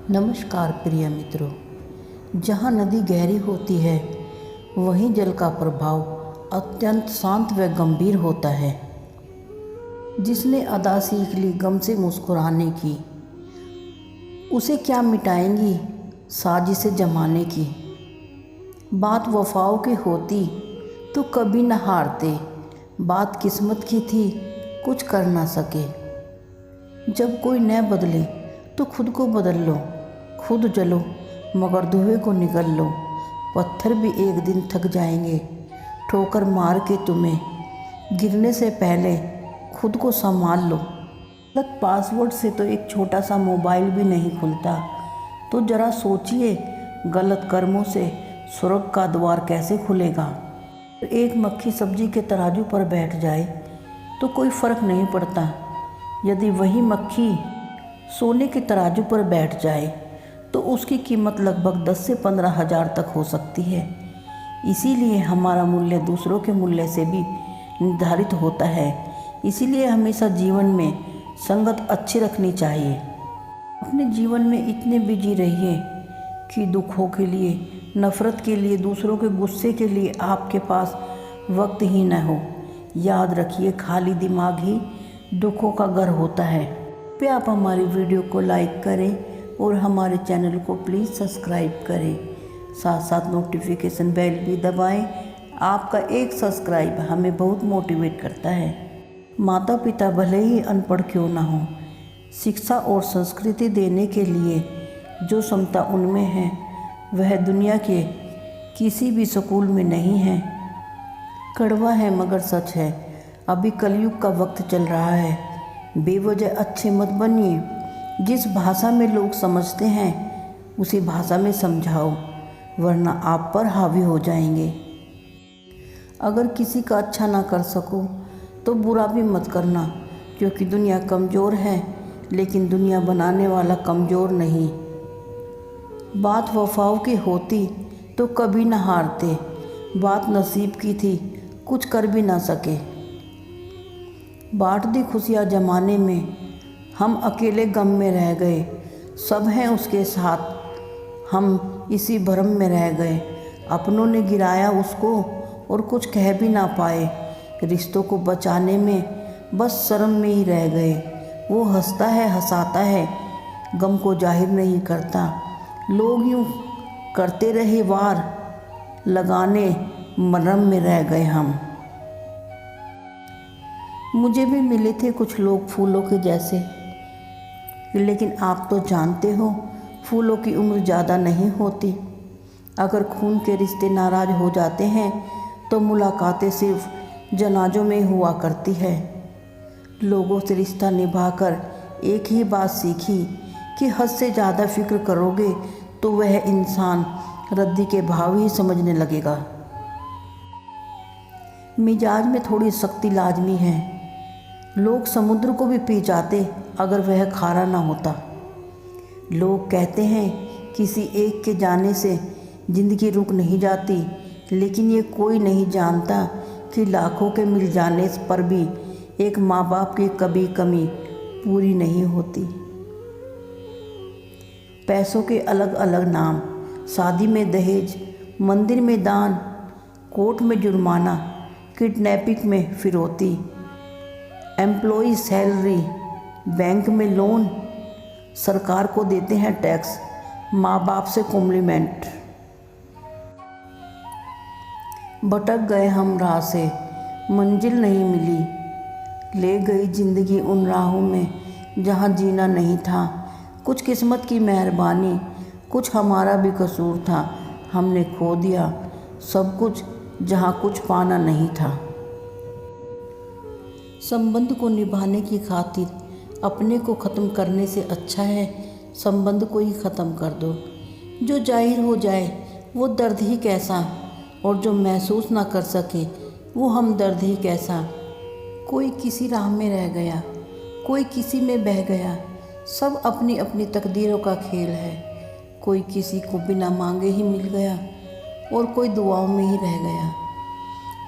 नमस्कार प्रिय मित्रों। जहाँ नदी गहरी होती है वहीं जल का प्रभाव अत्यंत शांत व गंभीर होता है। जिसने अदा सीख ली गम से मुस्कुराने की, उसे क्या मिटाएंगी साजिशें जमाने की। बात वफाओं की होती तो कभी न हारते, बात किस्मत की थी कुछ कर ना सके। जब कोई न बदले तो खुद को बदल लो, खुद जलो मगर धुएं को निगल लो। पत्थर भी एक दिन थक जाएंगे ठोकर मार के तुम्हें, गिरने से पहले खुद को संभाल लो। गलत पासवर्ड से तो एक छोटा सा मोबाइल भी नहीं खुलता, तो ज़रा सोचिए गलत कर्मों से स्वर्ग का द्वार कैसे खुलेगा। एक मक्खी सब्जी के तराजू पर बैठ जाए तो कोई फ़र्क नहीं पड़ता, यदि वही मक्खी सोने के तराजू पर बैठ जाए तो उसकी कीमत लगभग 10 से 15 हज़ार तक हो सकती है। इसीलिए हमारा मूल्य दूसरों के मूल्य से भी निर्धारित होता है। इसीलिए हमेशा जीवन में संगत अच्छी रखनी चाहिए। अपने जीवन में इतने बिजी रहिए कि दुखों के लिए, नफ़रत के लिए, दूसरों के गुस्से के लिए आपके पास वक्त ही न हो। याद रखिए, खाली दिमाग ही दुखों का घर होता है। पे आप हमारी वीडियो को लाइक करें और हमारे चैनल को प्लीज़ सब्सक्राइब करें। साथ साथ नोटिफिकेशन बेल भी दबाएं। आपका एक सब्सक्राइब हमें बहुत मोटिवेट करता है। माता पिता भले ही अनपढ़ क्यों ना हो, शिक्षा और संस्कृति देने के लिए जो क्षमता उनमें है वह दुनिया के किसी भी स्कूल में नहीं है। कड़वा है मगर सच है, अभी कलयुग का वक्त चल रहा है। बेवजह अच्छे मत बनिए। जिस भाषा में लोग समझते हैं उसी भाषा में समझाओ, वरना आप पर हावी हो जाएंगे। अगर किसी का अच्छा ना कर सको तो बुरा भी मत करना, क्योंकि दुनिया कमज़ोर है लेकिन दुनिया बनाने वाला कमज़ोर नहीं। बात वफाओं की होती तो कभी ना हारते, बात नसीब की थी कुछ कर भी ना सके। बांट दी खुशियाँ जमाने में, हम अकेले गम में रह गए। सब हैं उसके साथ, हम इसी भ्रम में रह गए। अपनों ने गिराया उसको और कुछ कह भी ना पाए। रिश्तों को बचाने में बस शर्म में ही रह गए। वो हंसता है हंसाता है, गम को जाहिर नहीं करता। लोग यूँ करते रहे वार, लगाने मरम में रह गए हम। मुझे भी मिले थे कुछ लोग फूलों के जैसे, लेकिन आप तो जानते हो फूलों की उम्र ज़्यादा नहीं होती। अगर खून के रिश्ते नाराज़ हो जाते हैं तो मुलाकातें सिर्फ जनाजों में हुआ करती है। लोगों से रिश्ता निभाकर एक ही बात सीखी कि हद से ज़्यादा फिक्र करोगे तो वह इंसान रद्दी के भाव ही समझने लगेगा। मिजाज में थोड़ी सख्ती लाजमी है। लोग समुद्र को भी पी जाते अगर वह खारा ना होता। लोग कहते हैं किसी एक के जाने से ज़िंदगी रुक नहीं जाती, लेकिन ये कोई नहीं जानता कि लाखों के मिल जाने पर भी एक माँ बाप की कभी कमी पूरी नहीं होती। पैसों के अलग अलग नाम, शादी में दहेज, मंदिर में दान, कोर्ट में जुर्माना, किडनैपिंग में फिरौती, एम्प्लॉय सैलरी, बैंक में लोन, सरकार को देते हैं टैक्स, माँ बाप से कॉम्प्लीमेंट। भटक गए हम राह से, मंजिल नहीं मिली। ले गई ज़िंदगी उन राहों में जहाँ जीना नहीं था। कुछ किस्मत की मेहरबानी, कुछ हमारा भी कसूर था। हमने खो दिया सब कुछ जहाँ कुछ पाना नहीं था। संबंध को निभाने की खातिर अपने को ख़त्म करने से अच्छा है संबंध को ही ख़त्म कर दो। जो जाहिर हो जाए वो दर्द ही कैसा, और जो महसूस ना कर सके वो हमदर्द ही कैसा। कोई किसी राह में रह गया, कोई किसी में बह गया। सब अपनी अपनी तकदीरों का खेल है। कोई किसी को बिना मांगे ही मिल गया और कोई दुआओं में ही रह गया।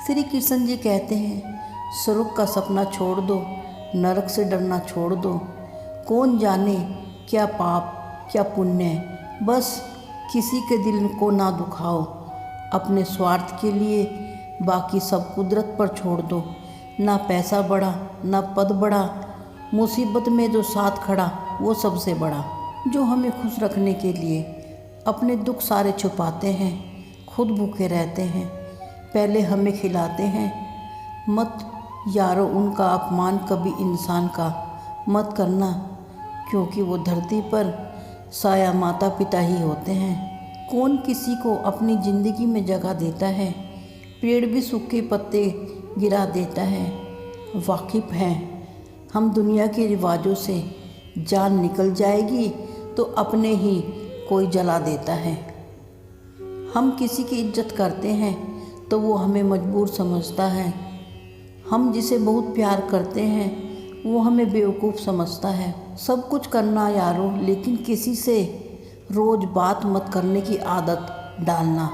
श्री कृष्ण जी कहते हैं, स्वर्ग का सपना छोड़ दो, नरक से डरना छोड़ दो। कौन जाने क्या पाप क्या पुण्य, बस किसी के दिल को ना दुखाओ। अपने स्वार्थ के लिए बाकी सब कुदरत पर छोड़ दो। ना पैसा बड़ा ना पद बड़ा, मुसीबत में जो साथ खड़ा वो सबसे बड़ा। जो हमें खुश रखने के लिए अपने दुख सारे छुपाते हैं, खुद भूखे रहते हैं, पहले हमें खिलाते हैं। मत यारो उनका अपमान कभी इंसान का मत करना, क्योंकि वो धरती पर साया माता पिता ही होते हैं। कौन किसी को अपनी ज़िंदगी में जगह देता है, पेड़ भी सूखे पत्ते गिरा देता है। वाकिफ़ हैं हम दुनिया के रिवाजों से, जान निकल जाएगी तो अपने ही कोई जला देता है। हम किसी की इज्जत करते हैं तो वो हमें मजबूर समझता है। हम जिसे बहुत प्यार करते हैं वो हमें बेवकूफ़ समझता है। सब कुछ करना यारो, लेकिन किसी से रोज़ बात मत करने की आदत डालना।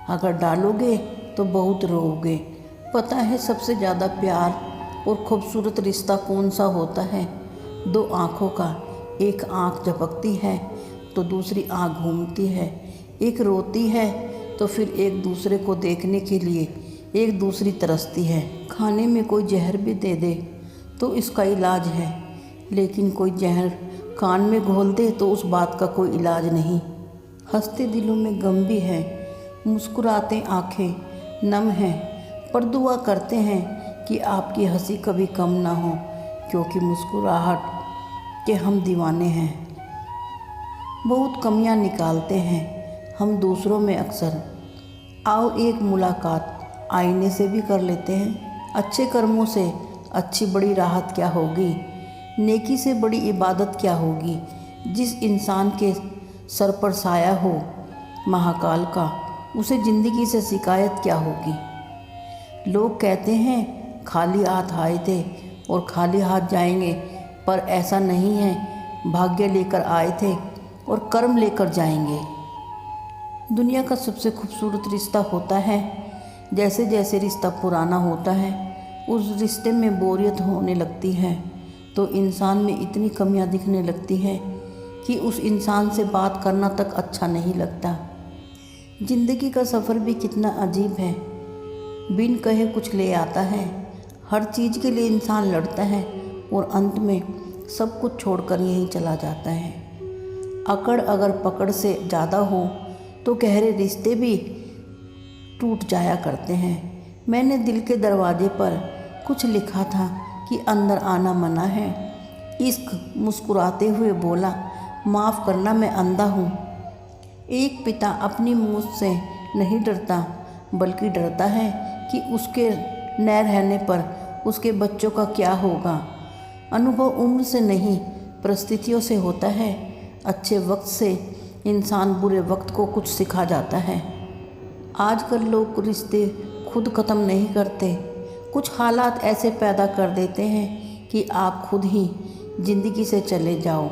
अगर डालोगे तो बहुत रोओगे। पता है सबसे ज़्यादा प्यार और खूबसूरत रिश्ता कौन सा होता है? दो आँखों का। एक आँख झपकती है तो दूसरी आँख घूमती है, एक रोती है तो फिर एक दूसरे को देखने के लिए एक दूसरी तरसती है। खाने में कोई जहर भी दे दे तो इसका इलाज है, लेकिन कोई जहर कान में घोल दे तो उस बात का कोई इलाज नहीं। हंसते दिलों में गम भी है, मुस्कुराते आँखें नम हैं, पर दुआ करते हैं कि आपकी हंसी कभी कम ना हो, क्योंकि मुस्कुराहट के हम दीवाने हैं। बहुत कमियां निकालते हैं हम दूसरों में अक्सर। आओ एक मुलाकात आईने से भी कर लेते हैं। अच्छे कर्मों से अच्छी बड़ी राहत क्या होगी, नेकी से बड़ी इबादत क्या होगी। जिस इंसान के सर पर साया हो महाकाल का, उसे ज़िंदगी से शिकायत क्या होगी। लोग कहते हैं खाली हाथ आए थे और खाली हाथ जाएंगे, पर ऐसा नहीं है। भाग्य लेकर आए थे और कर्म लेकर जाएंगे। दुनिया का सबसे खूबसूरत रिश्ता होता है, जैसे जैसे रिश्ता पुराना होता है उस रिश्ते में बोरियत होने लगती है, तो इंसान में इतनी कमियां दिखने लगती है कि उस इंसान से बात करना तक अच्छा नहीं लगता। ज़िंदगी का सफ़र भी कितना अजीब है, बिन कहे कुछ ले आता है। हर चीज़ के लिए इंसान लड़ता है और अंत में सब कुछ छोड़कर यहीं चला जाता है। अकड़ अगर पकड़ से ज़्यादा हो तो गहरे रिश्ते भी टूट जाया करते हैं। मैंने दिल के दरवाजे पर कुछ लिखा था कि अंदर आना मना है। इश्क मुस्कुराते हुए बोला, माफ़ करना मैं अंधा हूँ। एक पिता अपनी मौत से नहीं डरता, बल्कि डरता है कि उसके न रहने पर उसके बच्चों का क्या होगा। अनुभव उम्र से नहीं परिस्थितियों से होता है। अच्छे वक्त से इंसान बुरे वक्त को कुछ सिखा जाता है। आजकल लोग रिश्ते खुद ख़त्म नहीं करते, कुछ हालात ऐसे पैदा कर देते हैं कि आप खुद ही ज़िंदगी से चले जाओ,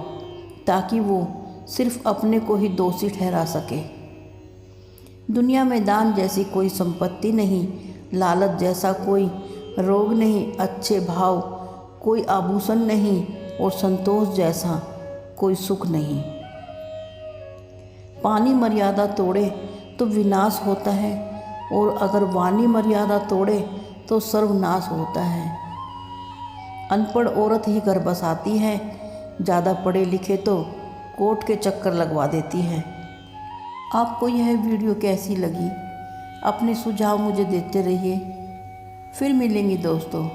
ताकि वो सिर्फ अपने को ही दोषी ठहरा सके। दुनिया में दान जैसी कोई संपत्ति नहीं, लालच जैसा कोई रोग नहीं, अच्छे भाव कोई आभूषण नहीं और संतोष जैसा कोई सुख नहीं। पानी मर्यादा तोड़े तो विनाश होता है, और अगर वाणी मर्यादा तोड़े तो सर्वनाश होता है। अनपढ़ औरत ही घर बसाती है, ज़्यादा पढ़े लिखे तो कोर्ट के चक्कर लगवा देती है। आपको यह वीडियो कैसी लगी, अपने सुझाव मुझे देते रहिए। फिर मिलेंगे दोस्तों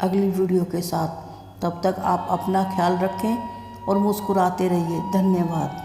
अगली वीडियो के साथ। तब तक आप अपना ख्याल रखें और मुस्कुराते रहिए। धन्यवाद।